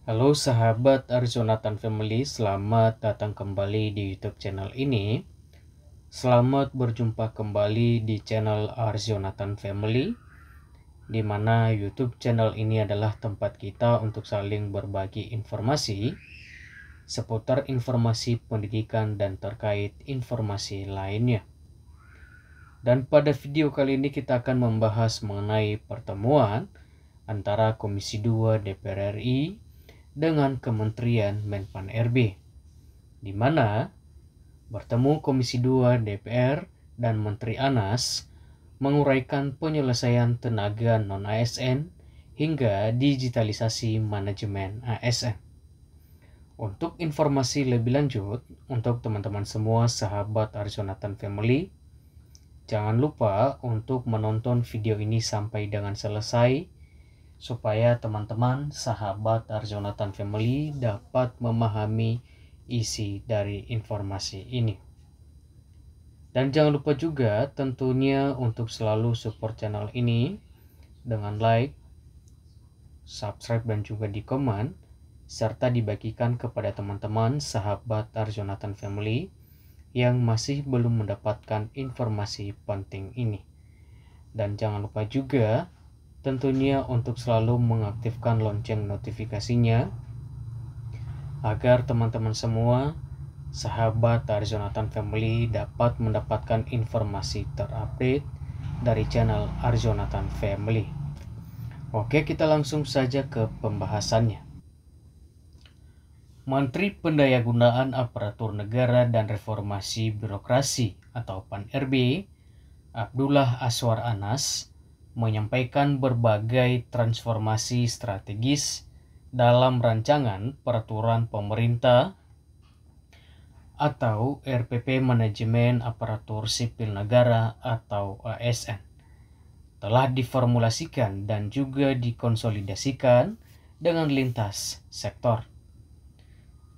Halo sahabat Arjonatan Family, selamat datang kembali di YouTube channel ini. Selamat berjumpa kembali di channel Arjonatan Family, di mana YouTube channel ini adalah tempat kita untuk saling berbagi informasi seputar informasi pendidikan dan terkait informasi lainnya. Dan pada video kali ini kita akan membahas mengenai pertemuan antara Komisi 2 DPR RI dengan Kementerian Menpan RB, di mana bertemu Komisi 2 DPR dan Menteri Anas menguraikan penyelesaian tenaga non-ASN hingga digitalisasi manajemen ASN. Untuk informasi lebih lanjut, untuk teman-teman semua sahabat Arjonatan Family, jangan lupa untuk menonton video ini sampai dengan selesai, supaya teman-teman sahabat Arjonatan Family dapat memahami isi dari informasi ini. Dan jangan lupa juga tentunya untuk selalu support channel ini dengan like, subscribe dan juga di komen, serta dibagikan kepada teman-teman sahabat Arjonatan Family yang masih belum mendapatkan informasi penting ini. Dan jangan lupa juga tentunya untuk selalu mengaktifkan lonceng notifikasinya agar teman-teman semua sahabat Arjonatan Family dapat mendapatkan informasi terupdate dari channel Arjonatan Family. Oke, kita langsung saja ke pembahasannya. Menteri Pendayagunaan Aparatur Negara dan Reformasi Birokrasi atau PAN RB, Abdullah Azwar Anas, menyampaikan berbagai transformasi strategis dalam rancangan peraturan pemerintah atau RPP Manajemen Aparatur Sipil Negara atau ASN telah diformulasikan dan juga dikonsolidasikan dengan lintas sektor.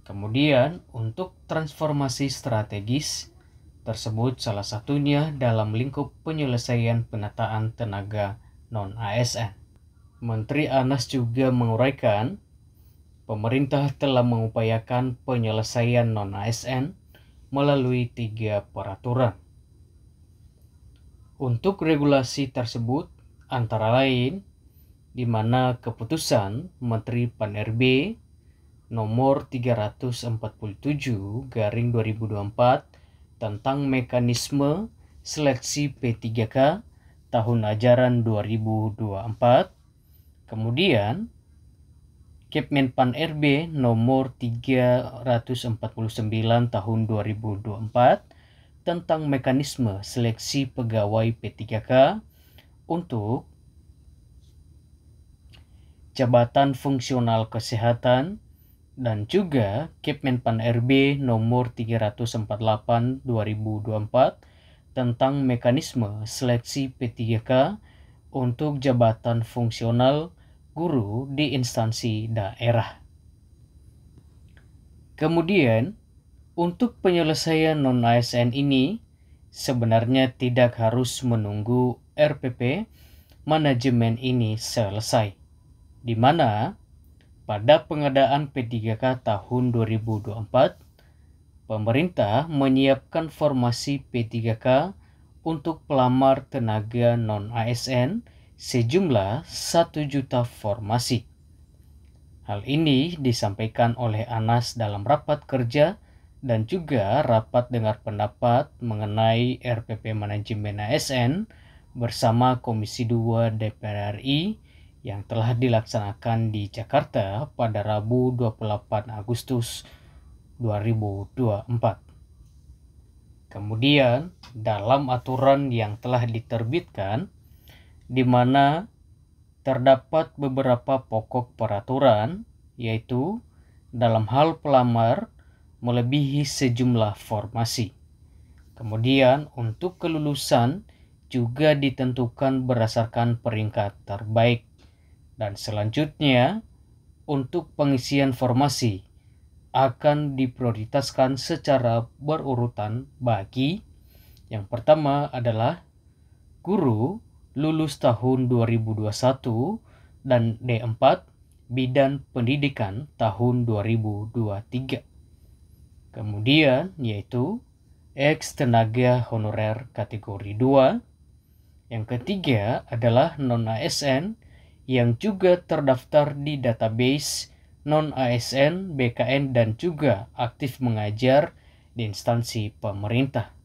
Kemudian untuk transformasi strategis tersebut salah satunya dalam lingkup penyelesaian penataan tenaga non-ASN. Menteri Anas juga menguraikan pemerintah telah mengupayakan penyelesaian non-ASN melalui 3 peraturan. Untuk regulasi tersebut antara lain di mana keputusan Menteri PAN RB nomor 347/2024 tentang mekanisme seleksi P3K tahun ajaran 2024, kemudian Kepmenpan RB nomor 349 tahun 2024 tentang mekanisme seleksi pegawai P3K untuk jabatan fungsional kesehatan, dan juga Kepmenpan RB nomor 348 2024 tentang mekanisme seleksi P3K untuk jabatan fungsional guru di instansi daerah. Kemudian, untuk penyelesaian non-ASN ini sebenarnya tidak harus menunggu RPP manajemen ini selesai, di mana pada pengadaan P3K tahun 2024, pemerintah menyiapkan formasi P3K untuk pelamar tenaga non-ASN sejumlah 1 juta formasi. Hal ini disampaikan oleh Anas dalam rapat kerja dan juga rapat dengar pendapat mengenai RPP Manajemen ASN bersama Komisi 2 DPR RI yang telah dilaksanakan di Jakarta pada Rabu 28 Agustus 2024. Kemudian, dalam aturan yang telah diterbitkan, di mana terdapat beberapa pokok peraturan, yaitu dalam hal pelamar melebihi sejumlah formasi. Kemudian, untuk kelulusan juga ditentukan berdasarkan peringkat terbaik. Dan selanjutnya, untuk pengisian formasi akan diprioritaskan secara berurutan bagi yang pertama adalah guru lulus tahun 2021 dan D4 Bidang Pendidikan tahun 2023. Kemudian yaitu ex tenaga honorer kategori 2. Yang ketiga adalah non-ASN yang juga terdaftar di database non-ASN, BKN, dan juga aktif mengajar di instansi pemerintah.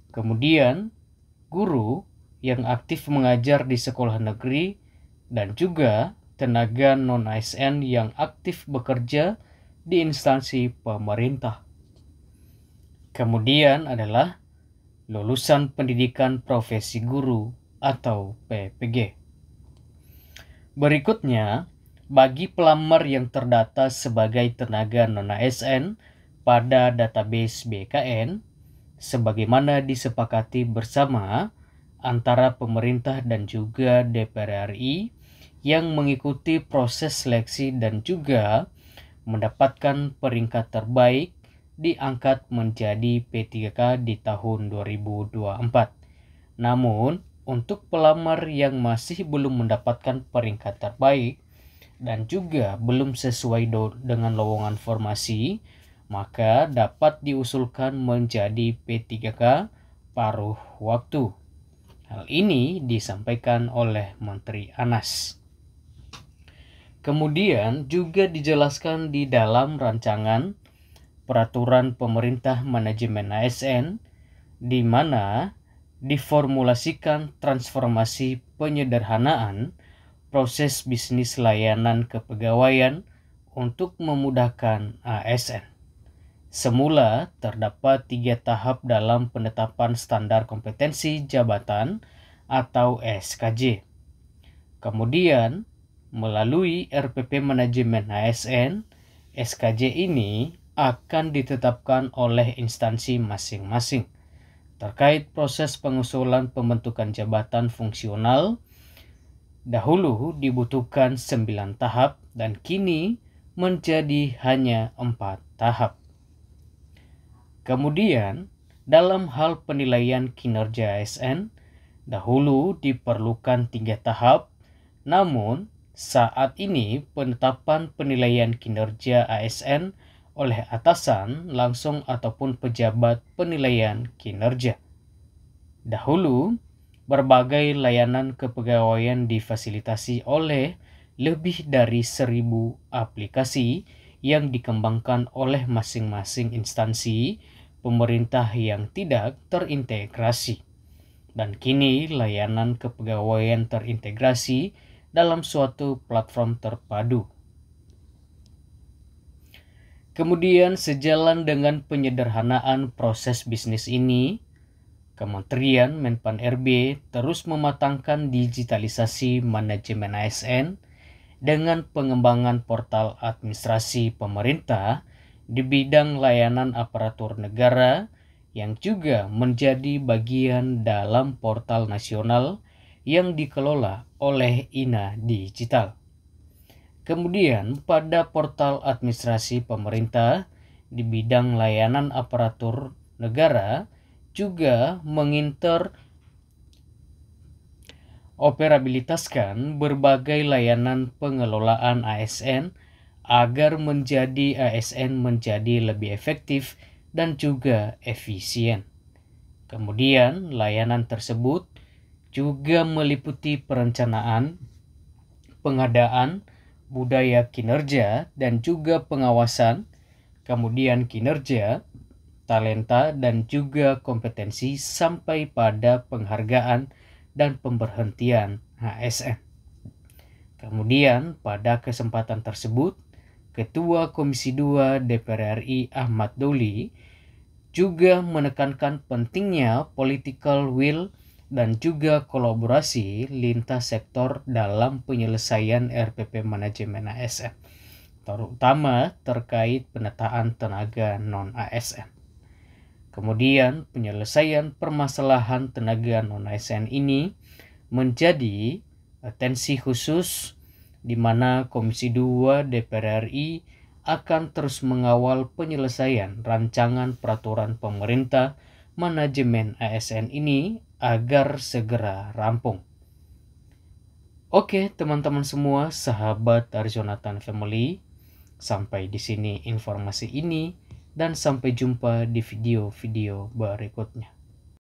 Kemudian guru yang aktif mengajar di sekolah negeri dan juga tenaga non-ASN yang aktif bekerja di instansi pemerintah. Kemudian adalah lulusan pendidikan profesi guru atau PPG. Berikutnya, bagi pelamar yang terdata sebagai tenaga non-ASN pada database BKN, sebagaimana disepakati bersama antara pemerintah dan juga DPR RI yang mengikuti proses seleksi dan juga mendapatkan peringkat terbaik diangkat menjadi P3K di tahun 2024. Namun, untuk pelamar yang masih belum mendapatkan peringkat terbaik dan juga belum sesuai dengan lowongan formasi, maka dapat diusulkan menjadi P3K paruh waktu. Hal ini disampaikan oleh Menteri Anas. Kemudian juga dijelaskan di dalam rancangan peraturan pemerintah manajemen ASN di mana diformulasikan transformasi penyederhanaan proses bisnis layanan kepegawaian untuk memudahkan ASN. Semula terdapat 3 tahap dalam penetapan standar kompetensi jabatan atau SKJ. Kemudian melalui RPP Manajemen ASN, SKJ ini akan ditetapkan oleh instansi masing-masing. Terkait proses pengusulan pembentukan jabatan fungsional, dahulu dibutuhkan 9 tahap dan kini menjadi hanya 4 tahap. Kemudian, dalam hal penilaian kinerja ASN, dahulu diperlukan 3 tahap, namun saat ini penetapan penilaian kinerja ASN oleh atasan langsung ataupun pejabat penilaian kinerja. Dahulu, berbagai layanan kepegawaian difasilitasi oleh lebih dari 1.000 aplikasi yang dikembangkan oleh masing-masing instansi pemerintah yang tidak terintegrasi. Dan kini layanan kepegawaian terintegrasi dalam suatu platform terpadu. Kemudian sejalan dengan penyederhanaan proses bisnis ini, Kementerian Menpan RB terus mematangkan digitalisasi manajemen ASN dengan pengembangan portal administrasi pemerintah di bidang layanan aparatur negara yang juga menjadi bagian dalam portal nasional yang dikelola oleh INA Digital. Kemudian pada portal administrasi pemerintah di bidang layanan aparatur negara juga menginteroperabilitaskan berbagai layanan pengelolaan ASN agar menjadi ASN menjadi lebih efektif dan juga efisien. Kemudian layanan tersebut juga meliputi perencanaan, pengadaan, budaya kinerja, dan juga pengawasan, kemudian kinerja, talenta, dan juga kompetensi sampai pada penghargaan dan pemberhentian ASN. Kemudian pada kesempatan tersebut, Ketua Komisi 2 DPR RI Ahmad Doli juga menekankan pentingnya political will dan juga kolaborasi lintas sektor dalam penyelesaian RPP Manajemen ASN, terutama terkait penataan tenaga non-ASN. Kemudian penyelesaian permasalahan tenaga non-ASN ini menjadi atensi khusus di mana Komisi 2 DPR RI akan terus mengawal penyelesaian rancangan peraturan pemerintah manajemen ASN ini agar segera rampung. Oke, teman-teman semua, sahabat Arjonatan Family, sampai di sini informasi ini dan sampai jumpa di video-video berikutnya.